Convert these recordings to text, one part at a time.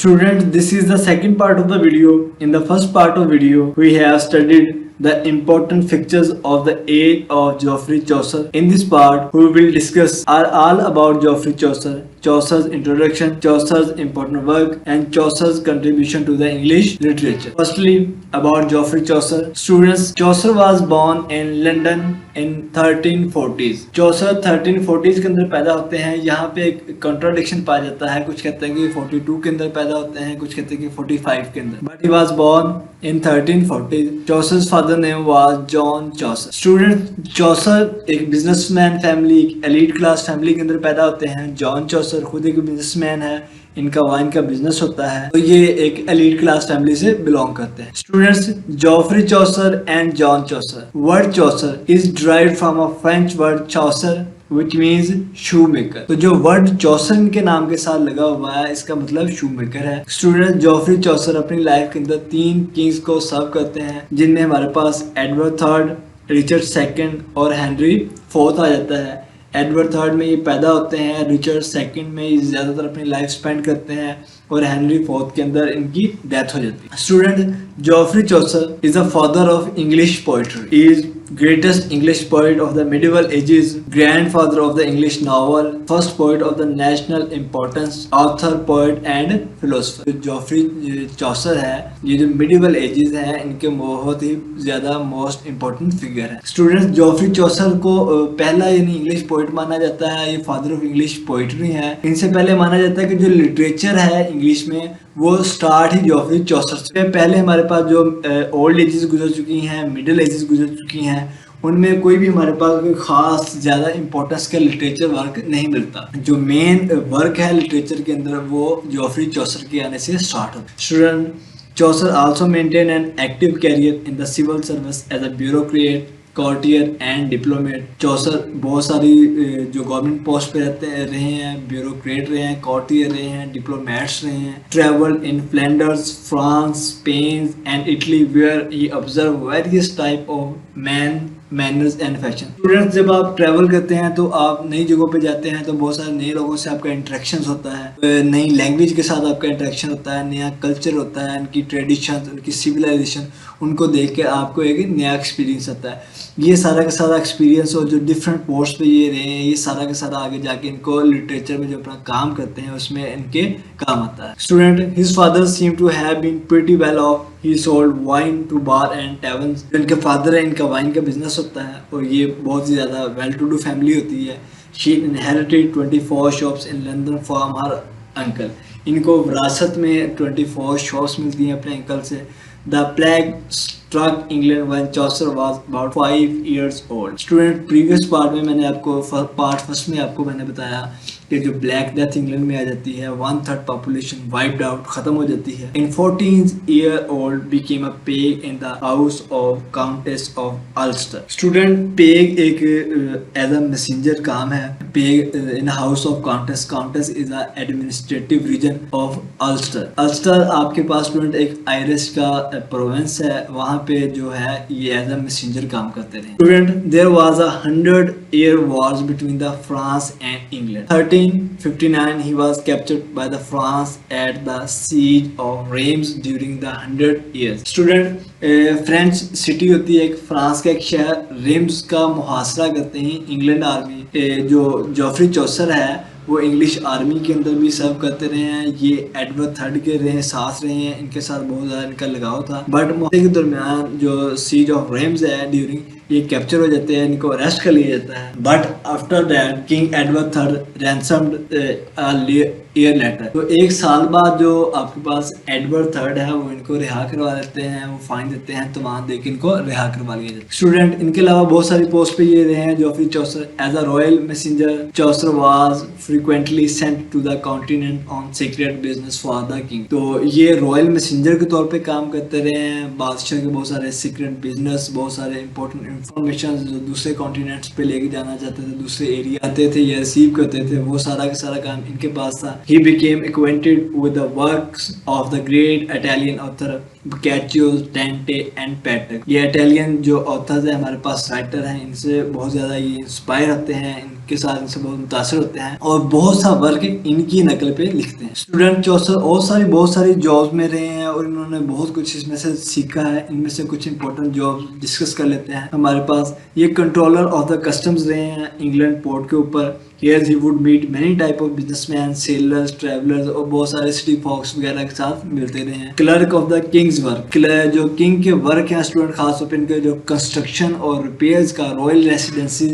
Students, this is the second part of the video. In the first part of video, we have studied the important features of the age of Geoffrey Chaucer. In this part, we will discuss all about Geoffrey Chaucer, Chaucer's introduction, Chaucer's important work, and Chaucer's contribution to the English literature. Firstly, about Geoffrey Chaucer. Students, Chaucer was born in London in 1340s. Chaucer 1340s के अंदर पैदा होते हैं. यहाँ पे एक contradiction पाया जाता है. कुछ कहते हैं कि 42 के अंदर पैदा होते हैं, कुछ कहते हैं कि 45 के अंदर. But he was born in 1340s. Chaucer's father name was John Chaucer. Student, Chaucer एक businessman family, एक elite class family के अंदर पैदा होते हैं. John Chaucer खुद एक businessman है. इनका वाइन का बिजनेस होता है. तो ये एक एलीट क्लास फैमिली से बिलोंग करते हैं. Students, Geoffrey Chaucer and John Chaucer. Word Chaucer is derived from a French word Chaucer which means shoemaker. तो जो वर्ड चौसर इनके नाम के साथ लगा हुआ है, इसका मतलब shoemaker है. स्टूडेंट, जॉफ्री चौसर अपनी लाइफ के अंदर 3 किंग्स को सर्व करते हैं, जिनमें हमारे पास एडवर्ड थर्ड, रिचर्ड सेकंड और हेनरी फोर्थ आ जाता है. एडवर्ड थर्ड में ये पैदा होते हैं, रिचर्ड सेकंड में ये ज़्यादातर अपनी लाइफ स्पेंड करते हैं और हेनरी फोर्थ के अंदर इनकी डेथ हो जाती है. Student, Geoffrey Chaucer is the father of English poetry. Is greatest English poet of the medieval ages, grandfather of the English novel, first poet of the national importance, author, poet and philosopher. Geoffrey Chaucer है, ये जो medieval ages हैं, इनके बहुत ही ज़्यादा most important figure है. Students, Geoffrey चौसर को पहला यानी इंग्लिश पोइट माना जाता है. ये फादर ऑफ इंग्लिश पोइट्री है. इनसे पहले माना जाता है कि जो लिटरेचर है इंग्लिश में, वो स्टार्ट ही जॉफ्री चौसर से. पहले हमारे पास जो ओल्ड एजेस गुजर चुकी हैं, मिडिल एजेस गुजर चुकी हैं, उनमें कोई भी हमारे पास कोई खास ज़्यादा इंपॉर्टेंस का लिटरेचर वर्क नहीं मिलता. जो मेन वर्क है लिटरेचर के अंदर, वो जॉफ्री चौसर के आने से स्टार्ट होता है. Student, Chaucer also maintain an active career in the civil service as a bureaucrat, courtier and diplomat. Chaucer बहुत सारी जो गवर्नमेंट पोस्ट पे रहे हैं, ब्यूरोक्रेट रहे हैं, कॉर्टियर रहे हैं, डिप्लोमेट्स रहे हैं. Travel in Flanders, France, Spain and Italy where he observe various type of manners and fashion. Students, जब आप ट्रैवल करते हैं तो आप नई जगहों पे जाते हैं, तो बहुत सारे नए लोगों से आपका इंटरेक्शन होता है, नई लैंग्वेज के साथ आपका इंटरेक्शन होता है, नया कल्चर होता है, उनकी ट्रेडिशन, उनकी सिविलाइजेशन, उनको देख के आपको एक नया एक्सपीरियंस होता है. ये सारा का सारा एक्सपीरियंस और जो डिफरेंट पोस्ट पे ये रहे हैं, ये सारा का सारा आगे जाके इनको लिटरेचर में जो अपना काम करते हैं उसमें इनके काम आता है. Student, his father seem to have been pretty well off. He sold wine to bar and taverns. इनके फादर है, इनका वाइन का बिजनेस होता है और ये बहुत ही ज़्यादा वेल टू डू फैमिली होती है. She inherited 24 shops in London from her uncle. इनको विरासत में 24 शॉप्स मिलती हैं अपने अंकल से. The plague struck England when Chaucer was about 5 years old. Student, previous part में मैंने आपको पार्ट फर्स्ट में आपको मैंने बताया कि जो ब्लैक डेथ इंग्लैंड में आ जाती है, 1/3 पॉपुलेशन वाइप्ड आउट, खत्म हो जाती है. इन 14-year-old became a page in the house of Countess of Ulster. Student, page एक एज अ मैसेंजर काम है. Page in house of countess. Countess is a administrative region of Ulster. Ulster आपके पास student एक आयरिश का province है, वहाँ पे जो है ये एज अ मैसेंजर काम करते रहे. Student, there was a 100-year wars between the France and England. 1359 he was captured by the France at the siege of Reims during the 100 years. Student, French city होती है एक, France का एक शहर, Rhames का मुहासरा करते हैं इंग्लैंड आर्मी. जो जॉफ्री चौसर है वो इंग्लिश आर्मी के अंदर भी सर्व करते रहे हैं. ये एडवर्ड थर्ड के साथ रहे हैं, इनके साथ बहुत ज़्यादा इनका लगाव था. बट मुहासरे के दरमियान जो सीज ऑफ रेम्स है, ड्यूरिंग ये कैप्चर हो जाते हैं, इनको अरेस्ट कर लिया जाता है. But after that King Edward third ransomed year later. तो 1 साल बाद जो आपके पास एडवर्ड थर्ड है वो इनको रिहा करवा देते हैं, वो फाइन देते हैं, तो वहां देके इनको रिहा करवा लिया जाता है. स्टूडेंट, इनके अलावा बहुत सारी पोस्ट पे ये रहे हैं Geoffrey Chaucer. As a royal messenger Chaucer was frequently sent to the continent on secret business for the king. तो ये रॉयल मैसेंजर के तौर पे काम करते रहे हैं. बादशाह के बहुत सारे सीक्रेट बिजनेस, बहुत सारे इंपॉर्टेंट इंफॉर्मेशन जो दूसरे कॉन्टिनेंट्स पे लेके जाना चाहते थे, दूसरे एरिया आते थे या रिसीव करते थे, वो सारा का सारा काम इनके पास था. He became acquainted with the works of the great Italian author Boccaccio, Dante and Petrarch. ये इटालियन जो ऑथर्स है हमारे पास, राइटर हैं, इनसे बहुत ज़्यादा ये इंस्पायर होते हैं. इनके साथ इनसे बहुत मुतासर होते हैं और बहुत सा वर्क इनकी नकल पे लिखते हैं। स्टूडेंट चौसर और बहुत सारी जॉब्स में रहे हैं और इन्होंने बहुत कुछ इसमें से सीखा है। इनमें से कुछ इंपॉर्टेंट जॉब्स डिस्कस कर लेते हैं। हमारे पास ये कंट्रोलर ऑफ द कस्टम्स रहे हैं इंग्लैंड पोर्ट के ऊपर। Here he would meet many type of businessmen, sailors, travelers और बहुत सारे सिटी फॉक्स वगैरह के साथ मिलते रहे हैं। Clerk of the Kings work, जो किंग के वर्क हैं स्टूडेंट, खासतौर पर इनके जो कंस्ट्रक्शन और रिपेयर्स का, रॉयल रेसिडेंसी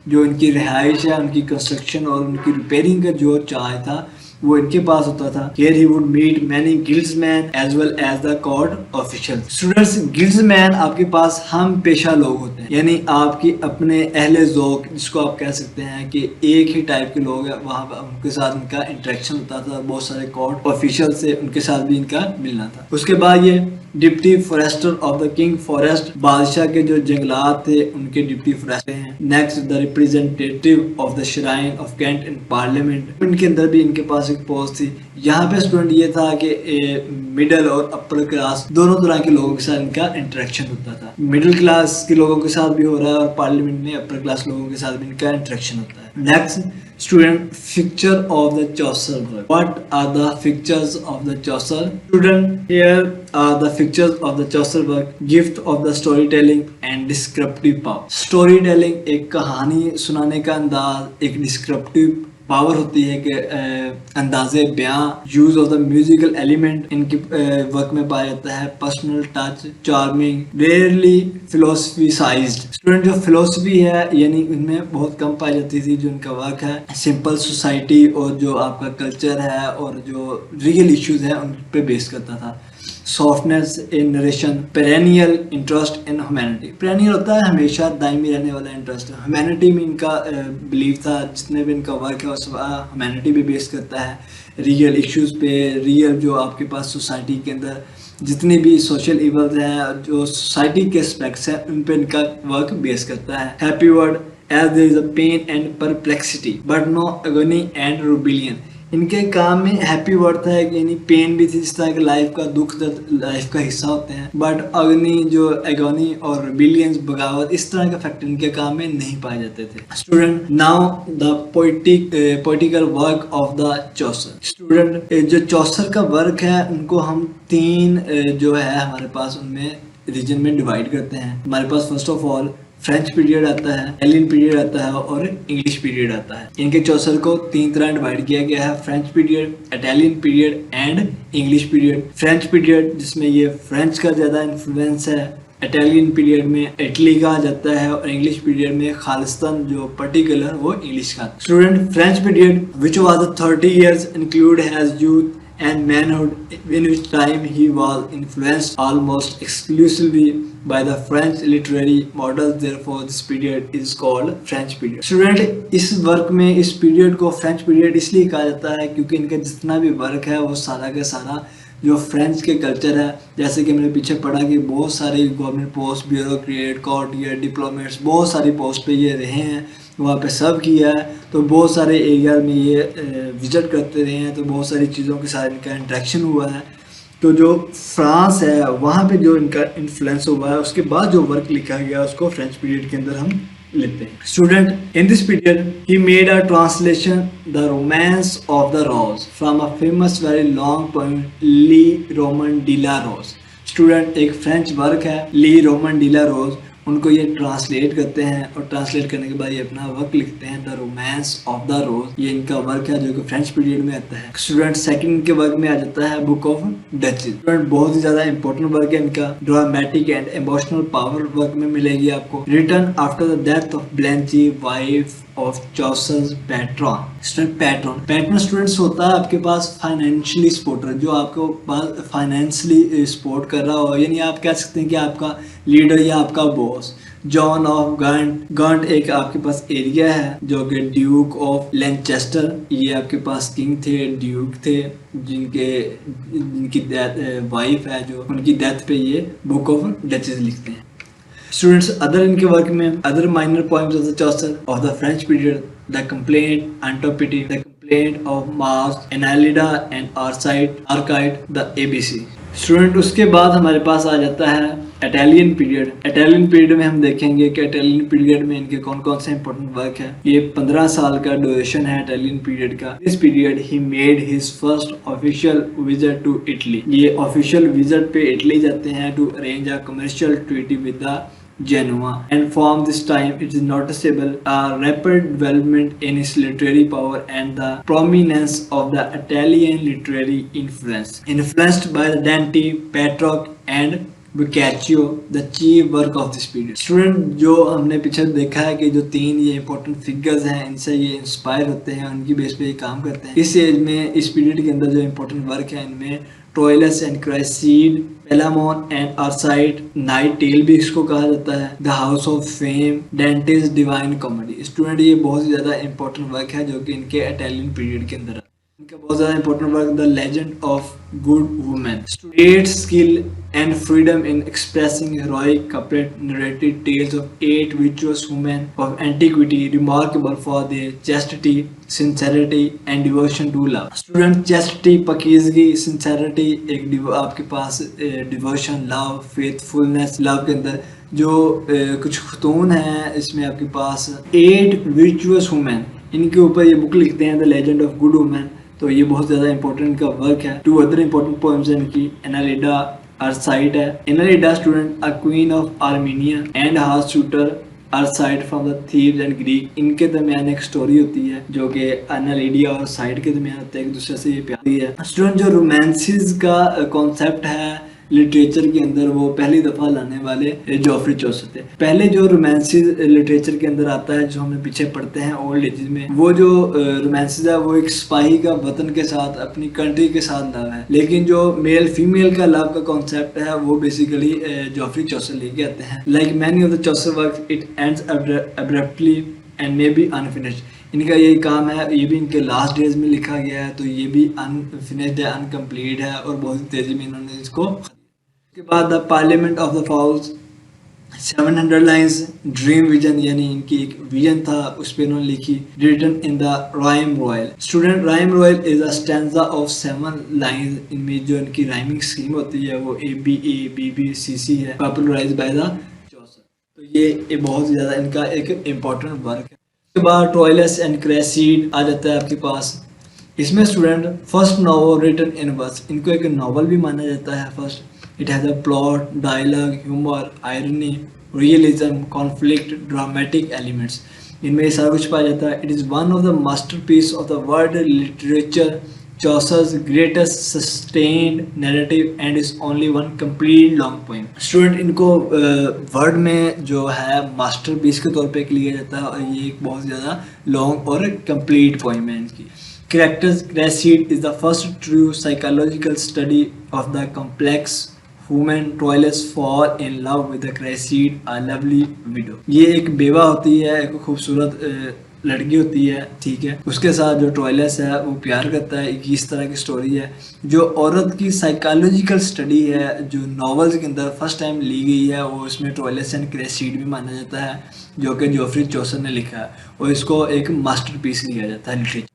जो इनकी रिहाइश है, उनकी कंस्ट्रक्शन और उनकी रिपेयरिंग का जो चार्ज था वो इनके पास होता था। Here he would meet many guildsmen as well as the court officials. Students, guildsmen आपके पास हम पेशा लोग होते हैं, यानी आपकी अपने अहले ज़ौक़, जिसको आप कह सकते हैं कि एक ही टाइप के लोग हैं, वहाँ पर उनके साथ इनका इंटरेक्शन होता था। बहुत सारे कोर्ट ऑफिशियल से उनके साथ भी इनका मिलना था। उसके बाद ये deputy forester of the king forest, बादशाह के जो जंगलात थे उनके डिप्टी फॉरेस्टर हैं। Next the representative of the shrine of Kent in parliament, इनके अंदर भी इनके पास एक पोस्ट थी। यहाँ पे स्टूडेंट ये था कि मिडिल और अपर क्लास दोनों तरह के लोगों के साथ इनका इंटरेक्शन होता था। मिडिल क्लास के लोगों के साथ भी हो रहा है और पार्लियामेंट में अपर क्लास लोगों के साथ भी इनका इंटरेक्शन होता है। Next student, picture of the Chaucer work. What are the pictures of the Chaucer? Student, here are the pictures of the Chaucer work. Gift of the storytelling and descriptive power. Storytelling एक कहानी सुनाने का अंदाज, एक descriptive power होती है कि अंदाज़े बयां, use of the musical element इनकी वर्क में पाया जाता है। Personal touch, charming, rarely philosophised. Student, जो फिलोसफी है यानी इनमें बहुत कम पाई जाती थी। जो इनका वर्क है सिंपल सोसाइटी और जो आपका कल्चर है और जो रियल इश्यूज है उन पे बेस करता था। Softness in narration, perennial interest in humanity. Perennial होता है हमेशा दायमी रहने वाला इंटरेस्ट। ह्यूमैनिटी में इनका बिलीव था। जितने भी इनका वर्क है उस ह्यूमैनिटी पे बेस करता है, रियल इश्यूज पे, रियल जो आपके पास सोसाइटी के अंदर जितने भी सोशल इवल्स हैं, जो सोसाइटी के एस्पेक्ट्स हैं, उन पे इनका वर्क बेस करता है। Happy word, as there is a pain and perplexity but no agony and rebellion. इनके काम में हैप्पी वर्ड था कि यानी पेन भी थी, जिस तरह के लाइफ का दुख दर्द लाइफ का हिस्सा होते हैं, बट अग्नि जो एगोनी और रिबेलियंस, बगावत, इस तरह के फैक्टर इनके काम में नहीं पाए जाते थे। Student, now the poetical work of the Chaucer. Student, जो चौसर का वर्क है उनको हम तीन जो है हमारे पास उनमें रीजन में डिवाइड करते हैं। हमारे पास first of all French period आता है, इटालियन पीरियड आता है और इंग्लिश पीरियड आता है। इनके चौसर को तीन तरह डिवाइड किया गया है, French period, Italian period and English period. French period जिसमें ये फ्रेंच का ज़्यादा इन्फ्लुएंस है, इटालियन पीरियड में इटली का आ जाता है और इंग्लिश पीरियड में खालिस्तान जो पर्टिकुलर वो इंग्लिश का। Student, French period which was the 30 years include has youth and manhood, in which time he was influenced almost exclusively by the French literary models. Therefore this period is called French period. Student, इस work में इस period को French period इसलिए कहा जाता है क्योंकि इनका जितना भी वर्क है वो सारा का सारा जो फ्रेंच के कल्चर है, जैसे कि मैंने पीछे पढ़ा कि बहुत सारी government post, bureaucrat, courtier, diplomats, बहुत सारी पोस्ट पे ये रहे हैं, वहाँ पे सब किया है। तो बहुत सारे एरिया में ये विजिट करते रहे हैं, तो बहुत सारी चीज़ों के साथ इनका इंटरेक्शन हुआ है। तो जो फ्रांस है वहाँ पे जो इनका इन्फ्लुएंस हुआ है, उसके बाद जो वर्क लिखा गया उसको फ्रेंच पीरियड के अंदर हम लेते हैं। Student, in this period he made a translation the romance of the rose from a famous very long poem le roman de la rose. Student, एक फ्रेंच वर्क है ली रोमन डी ला रोज, उनको ये translate करते हैं और translate करने के बाद ये अपना वर्क लिखते हैं द रोमांस ऑफ द रोज। ये इनका वर्क है जो कि फ्रेंच पीरियड में आता है। स्टूडेंट, सेकंड के वर्क में आ जाता है बुक ऑफ डचेस। स्टूडेंट, बहुत ही ज्यादा इंपॉर्टेंट वर्क है इनका, dramatic and emotional power work में मिलेगी आपको। Written after the death of Blanche, wife of Chaucer's patron. Student, patron students होता है आपके पास फाइनेंशियली सपोर्टर, जो आपको पास फाइनेंशियली सपोर्ट कर रहा हो, यानी आप कह सकते हैं कि आपका लीडर या आपका बॉस। जॉन ऑफ गंट एक आपके पास एरिया है जो कि ड्यूक ऑफ लैनचेस्टर, ये आपके पास किंग थे, ड्यूक थे, जिनकी डेथ वाइफ है जो, उनकी डेथ पे ये बुक ऑफ डचेस लिखते हैं। स्टूडेंट्स, अदर इनके वर्क में other minor poems of the Chaucer of the French period, the complaint, unto pity, the complaint of Mars, Anelida and Arcite, the ABC. Student, उसके बाद हमारे पास आ जाता है इटालियन पीरियड में हम देखेंगे कि इटालियन पीरियड में इनके कौन कौन से इंपॉर्टेंट वर्क है। ये 15 साल का ड्यूरेशन है इटालियन पीरियड का। This period he made his first official visit to Italy. ये ऑफिशियल विजिट पे इटली जाते हैं to arrange a commercial treaty with the Genoa, and from this time it is noticeable a rapid development in his literary power and the prominence of the Italian literary influence. Influenced by the Dante, Petrarch and Boccaccio, the chief work of this period. Student जो हमने पीछे देखा है कि जो तीन ये important figures हैं इनसे ये इंस्पायर होते हैं, उनकी बेस पे ये काम करते हैं। इस एज में इस पीरियड के अंदर जो इंपॉर्टेंट वर्क है इनमें Troilus and Criseyde, Palamon and Arcite, knight tale भी इसको कहा जाता है, the house of fame, Dante's divine comedy. Student ये बहुत ज्यादा इंपॉर्टेंट वर्क है जो कि इनके इटालियन पीरियड के अंदर है। इनका बहुत ज्यादा important work the legend of good women, state skill and freedom in expressing heroic couplet narrated tales of 8 virtuous women of antiquity remarkable for their chastity, sincerity and devotion to love. Student chastity, पकीज़गी, sincerity, एक आपके पास devotion, love, faithfulness, love के अंदर जो कुछ खतून है इसमें आपके पास 8 virtuous women, इनके ऊपर ये बुक लिखते हैं the legend of good women. तो ये बहुत ज़्यादा इंपॉर्टेंट का वर्क है। 2 अदर इंपॉर्टेंट पोएम्स हैं इनकी, एनालिडा आर्साइड है। Anelida student a queen of Armenia and her suitor Arcite from the Thebes and Greek. इनके दरमियान एक स्टोरी होती है जो कि एनालिडिया और साइड के दरमियान होता है, एक दूसरे से ये प्यारी है। स्टूडेंट जो रोमांसिस का कॉन्सेप्ट है लिटरेचर के अंदर वो पहली दफा लाने वाले जोफ्री चौसर थे। पहले जो रोमांसिस लिटरेचर के अंदर आता है जो हमें पीछे पढ़ते हैं ओल्ड एजेस में, वो जो रोमांसिस है वो एक सिपाही का वतन के साथ अपनी कंट्री के साथ लव है, लेकिन जो मेल फीमेल का लव का कॉन्सेप्ट है वो बेसिकली जोफ्री चौसर लेके आते हैं। Like many of the Chaucer work it ends abruptly and may be unfinished. इनका यही काम है, ये भी इनके लास्ट डेज में लिखा गया है, तो ये भी अनफिनिश्ड है, अनकम्प्लीट है और बहुत तेजी में इन्होंने इसको। उसके बाद the parliament of the fowls 700 lines, dream vision यानी इनकी एक विजन था उस पर इन्होंने लिखी, written in the rhyme royal. Student rhyme royal is a stanza of 7 lines. इनमें जो इनकी राइमिंग स्कीम होती है वो ABCC है, पॉपुलराइज्ड बाय द चौसर। तो ये बहुत ज़्यादा इनका एक इम्पॉर्टेंट वर्क है। उसके बाद ट्रोइलस एंड क्रेसीड आ जाता है आपके पास। इसमें student first novel written in verse, इनको एक नॉवल भी माना जाता है first. It has a plot, dialogue, humour, irony, realism, conflict, dramatic elements, इनमें सारा कुछ पाया जाता है। It is one of the masterpiece of the world literature, Chaucer's greatest sustained narrative and is only one complete long poem. Student इनको word में जो है मास्टरपीस के तौर पे लिया जाता है और ये एक बहुत ज़्यादा लॉन्ग और कंप्लीट पोइम है इनकी। Characters Cressida is the first true psychological study of the complex woman. Troilus fall in love with the Cressida, a lovely widow. ये एक बेवा होती है, एक खूबसूरत लड़की होती है, ठीक है। उसके साथ जो ट्रोइलस है वो प्यार करता है। एक इस तरह की स्टोरी है जो औरत की साइकोलॉजिकल स्टडी है, जो नॉवेल्स के अंदर फर्स्ट टाइम ली गई है, वो इसमें ट्रोइलस एंड क्रेसीड भी माना जाता है जो कि जोफ्री चौसर ने लिखा है और इसको एक मास्टरपीस लिया जाता है लिटरेचर।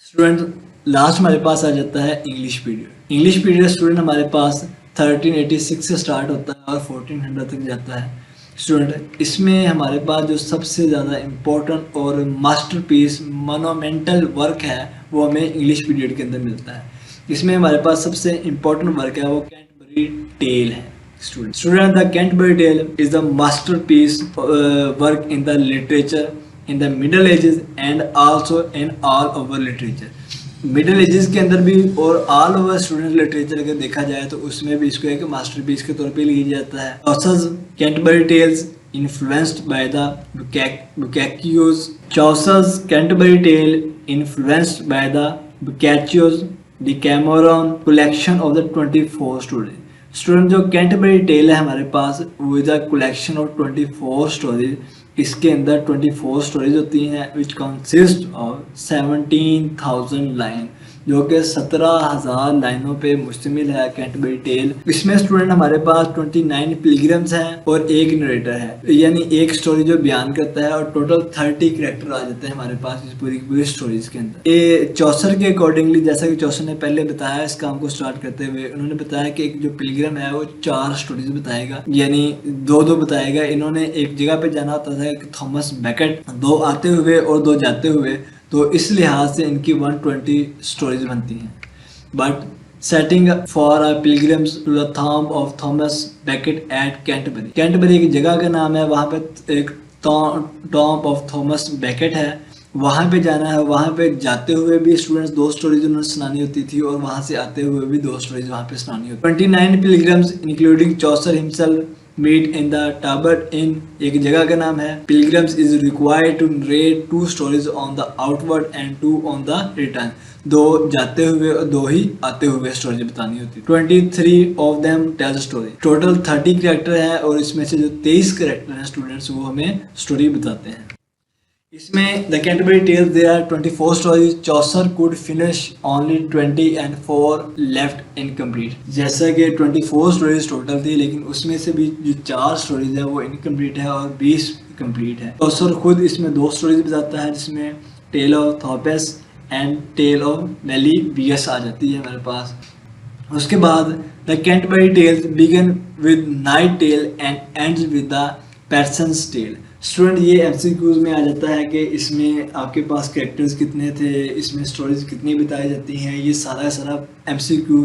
स्टूडेंट लास्ट हमारे पास आ जाता है English period. English period student हमारे पास 1386 से स्टार्ट होता है और 1400 तक जाता है। स्टूडेंट इसमें हमारे पास जो सबसे ज़्यादा इम्पोर्टेंट और मास्टरपीस मोनूमेंटल वर्क है वो हमें इंग्लिश पीरियड के अंदर मिलता है। इसमें हमारे पास सबसे इम्पोर्टेंट वर्क है वो कैंटरबरी टेल है। Student the Canterbury tale is the masterpiece work in the literature in the middle ages and also in all over literature. Middle ages के अंदर भी और ऑल ओवर स्टूडेंट लिटरेचर अगर देखा जाए तो उसमें भी इसको एक मास्टरपीस के तौर पे लिया जाता है। Chaucer's Canterbury Tales influenced by the Boccaccio's. Chaucer's Canterbury tale influenced by the Boccaccio's Decameron collection of the 24 stories. Student जो कैंटरबरी टेल है हमारे पास वो is a collection of 24 stories. इसके अंदर 24 स्टोरीज होती हैं विच कंसिस्ट ऑफ 17,000 लाइन। जो कि 17,000 लाइनों पे मुश्तमिल है कैंटरबरी टेल। इसमें स्टूडेंट हमारे पास 29 पिलग्रिम्स हैं और एक नरेटर है, यानी एक स्टोरी जो बयान करता है, और टोटल 30 कैरेक्टर आ जाते हैं हमारे पास इस पूरी स्टोरीज के अंदर। ये चौसर के अकॉर्डिंगली, जैसा कि चौसर ने पहले बताया इस काम को स्टार्ट करते हुए, उन्होंने बताया कि एक जो पिलग्रिम है वो 4 स्टोरीज बताएगा, यानी 2-2 बताएगा। इन्होंने एक जगह पे जाना होता था, थॉमस बैकेट, 2 आते हुए और 2 जाते हुए, तो इस लिहाज से इनकी 120 स्टोरीज बनती हैं। But setting for a pilgrims to the tomb of Thomas Becket at Canterbury. Canterbury एक जगह का नाम है, वहाँ पे एक टॉम्ब ऑफ थॉमस बैकेट है, वहाँ पे जाना है। वहाँ पे जाते हुए भी स्टूडेंट्स 2 स्टोरीज उन्होंने सुनानी होती थी, और वहाँ से आते हुए भी 2 स्टोरीज वहाँ पे सुनानी होती। 29 pilgrims including Chaucer himself meet in the Tabard inn, एक जगह का नाम है। Pilgrims is required to narrate 2 stories on the outward and 2 on the return. 2 जाते हुए और 2 ही आते हुए स्टोरी बतानी होती। 23 of them tale story. Total 30 character है, और इसमें से जो 23 कैरेक्टर हैं स्टूडेंट्स, वो हमें स्टोरी बताते हैं। इसमें the Canterbury tales there are 24 stories. Chaucer could finish only 20 and 4 left incomplete. जैसा कि 24 स्टोरीज टोटल थी, लेकिन उसमें से भी जो 4 स्टोरीज है वो इनकम्प्लीट है और 20 कंप्लीट है। चौसर खुद इसमें 2 स्टोरीज बताता है, जिसमें tale of Thopas and tale of Melibeus बियस आ जाती है हमारे पास। उसके बाद the Canterbury tales begin with knight tale and ends with the parson's tale. Student ये एमसीक्यूज में आ जाता है कि इसमें आपके पास कैरेक्टर्स कितने थे, इसमें स्टोरीज कितनी बताई जाती हैं। ये सारा एमसीक्यू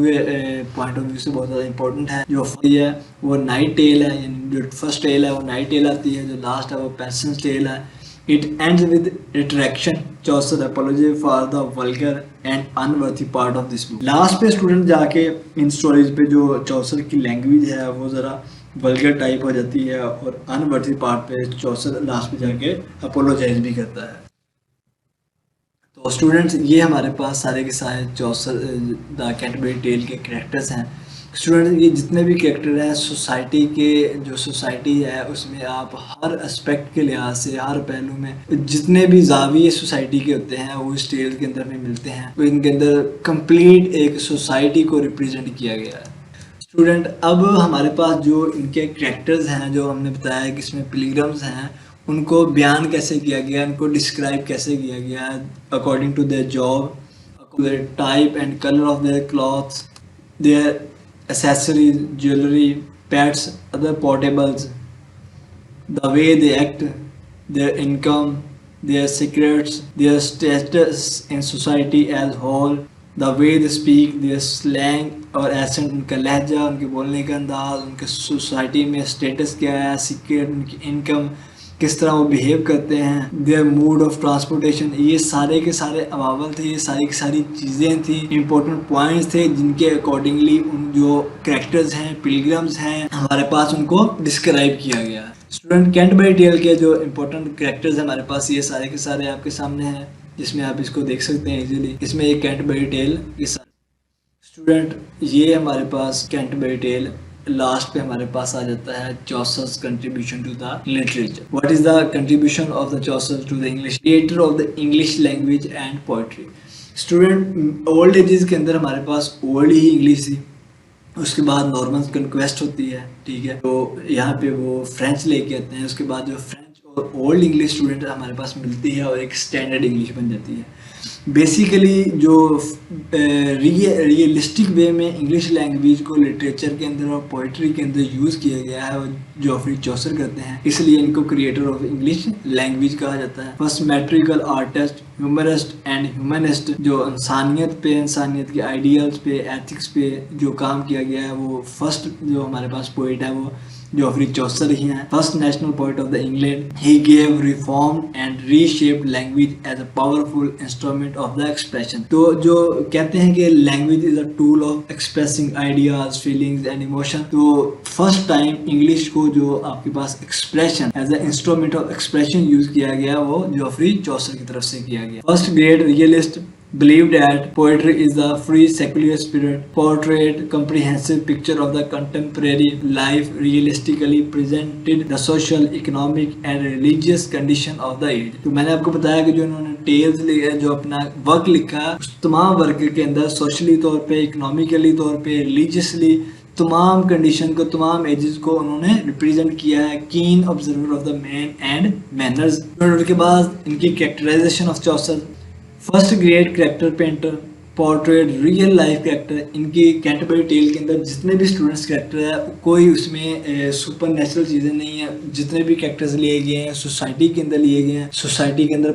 पॉइंट ऑफ व्यू से बहुत ज़्यादा इंपॉर्टेंट है। जो है वो नाइट टेल है, यानी जो फर्स्ट टेल है वो नाइट टेल आती है, जो लास्ट है वो पर्सन्स टेल है। It ends with retraction Chaucer apology for the vulgar and अनवर्थी part of this book. Last पे स्टूडेंट जाके इन स्टोरीज पे जो चौसर की लैंग्वेज है वो ज़रा वल्गर टाइप हो जाती है, और अनवर्थी पार्ट पे चौसर लास्ट पे जाके अपोलोजाइज भी करता है। तो स्टूडेंट्स ये हमारे पास सारे के सारे चौसर द कैंटरबरी टेल के कैरेक्टर्स हैं। स्टूडेंट्स ये जितने भी कैरेक्टर हैं सोसाइटी के, जो सोसाइटी है उसमें आप हर एस्पेक्ट के लिहाज से, हर पहलू में जितने भी जाविये सोसाइटी के होते हैं वो इस टेल के अंदर में मिलते हैं। तो इनके अंदर कंप्लीट एक सोसाइटी को रिप्रेजेंट किया गया है। स्टूडेंट अब हमारे पास जो इनके कैरेक्टर्स हैं, जो हमने बताया कि इसमें पिलग्रिम्स हैं, उनको बयान कैसे किया गया, उनको डिस्क्राइब कैसे किया गया according to their job, their type and colour of their clothes, their accessories, jewelry, pets, other portables, the way they act, their income, their secrets, their status in society as whole, the way they speak, their slang और accent, उनका लहजा, उनके बोलने का अंदाज, उनके society में status क्या है, सीक्रेट, उनकी इनकम, किस तरह वो बिहेव करते हैं, देयर मूड ऑफ ट्रांसपोर्टेशन, ये सारे के सारे अवावल थे, ये सारी की सारी चीज़ें थी, इंपॉर्टेंट पॉइंट्स थे जिनके अकॉर्डिंगली उन जो कैरेक्टर्स हैं, पिलग्रिम्स हैं, हमारे पास उनको डिस्क्राइब किया गया। स्टूडेंट कैंटरबरी टेल के जो इंपॉर्टेंट कैरेक्टर्स हमारे पास ये सारे के सारे आपके सामने हैं, जिसमें आप इसको देख सकते हैं इजीली। इसमें एक कैंटरबरी टेल के साथ स्टूडेंट ये हमारे पास कैंटरबरी टेल लास्ट पे हमारे पास आ जाता है Chaucer's contribution to the literature. What is the contribution of the Chaucer to the English theatre of the English language and poetry. Student old ages के अंदर हमारे पास ओल्ड ही इंग्लिश थी, उसके बाद नॉर्मन कंक्वेस्ट होती है, ठीक है, तो यहाँ पे वो फ्रेंच लेके आते हैं, उसके बाद जो फ्रेंच और ओल्ड इंग्लिश स्टूडेंट हमारे पास मिलती है और एक स्टैंडर्ड इंग्लिश बन जाती है। बेसिकली जो रियलिस्टिक वे में इंग्लिश लैंग्वेज को लिटरेचर के अंदर और पोइट्री के अंदर यूज़ किया गया है वो जॉफ्री चौसर करते हैं, इसलिए इनको क्रिएटर ऑफ इंग्लिश लैंग्वेज कहा जाता है। First मैट्रिकल artist, humourist and humanist, जो इंसानियत पे, इंसानियत के आइडियल्स पे, एथिक्स पे जो काम किया गया है, वो फर्स्ट जो हमारे पास पोइट है वो जॉफ्री चौसर ही हैं। First national poet of the England, he gave reform and reshaped language as a powerful instrument of the expression. तो जो कहते हैं कि language is a tool of expressing ideas, feelings and emotion, तो first time English को जो आपके पास expression as a instrument of expression use किया गया वो जॉफ्री चौसर की तरफ से किया गया। First great realist believed that poetry is the free secular spirit, portrayed comprehensive picture of the contemporary life, realistically presented the social, economic and religious condition of the age। तो मैंने आपको बताया कि जो इन्होंने टेल्स जो अपना वर्क लिखा है, उस तमाम वर्क के अंदर सोशली तौर पे, इकोनॉमिकली तौर पे, रिलीजियसली तमाम कंडीशन को, तमाम एजेस को उन्होंने रिप्रेजेंट किया है। Keen observer of the man and manners. के बाद इनकी characterisation of Chaucer, first great character painter, portrait real life character. इनकी कैंटरबरी टेल के अंदर जितने भी स्टूडेंट्स कैरेक्टर है, कोई उसमें सुपर नेचुरल चीज़ें नहीं है। जितने भी कैरेक्टर्स लिए गए हैं सोसाइटी के अंदर लिए गए हैं, सोसाइटी के अंदर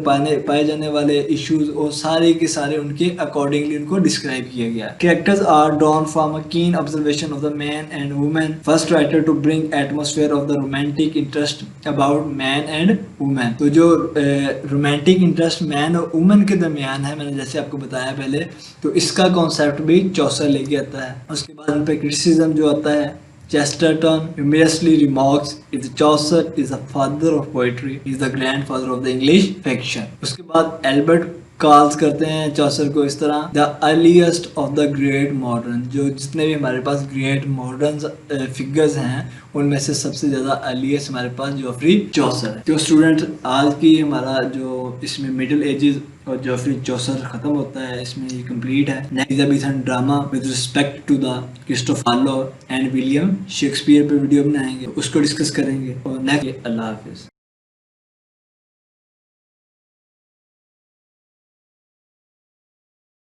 पाए जाने वाले इश्यूज और सारे के सारे उनके अकॉर्डिंगली उनको डिस्क्राइब किया गया। Characters are drawn from a keen observation of the man and women, first writer to bring atmosphere of the romantic interest about man and women. तो जो रोमांटिक इंटरेस्ट मैन और वुमेन के दरमियान है, मैंने जैसे आपको बताया पहले, तो इसका कॉन्सेप्ट भी चौसर लेके आता है। उसके बाद उन पे क्रिटिसिज्म जो आता है, Chesterton humorously remarks, "If Chaucer is the father of poetry, he is the grandfather of the English fiction." उसके बाद एल्बर्ट कॉल्स करते हैं चौसर को इस तरह, the earliest of the great modern. जो जितने भी हमारे पास ग्रेट मॉडर्न फिगर्स हैं, उनमें से सबसे ज़्यादा अर्लीस्ट हमारे पास जोफ्री चौसर है। तो स्टूडेंट, आज की हमारा जो इसमें मिडिल एजेस और जोफ्री चौसर खत्म होता है, इसमें ये कंप्लीट है। Next Elizabethan drama with respect to the Christopher Marlowe and William Shakespeare पे वीडियो बनाएंगे, उसको डिस्कस करेंगे। और नेक्स्ट, अल्लाह हाफिज़।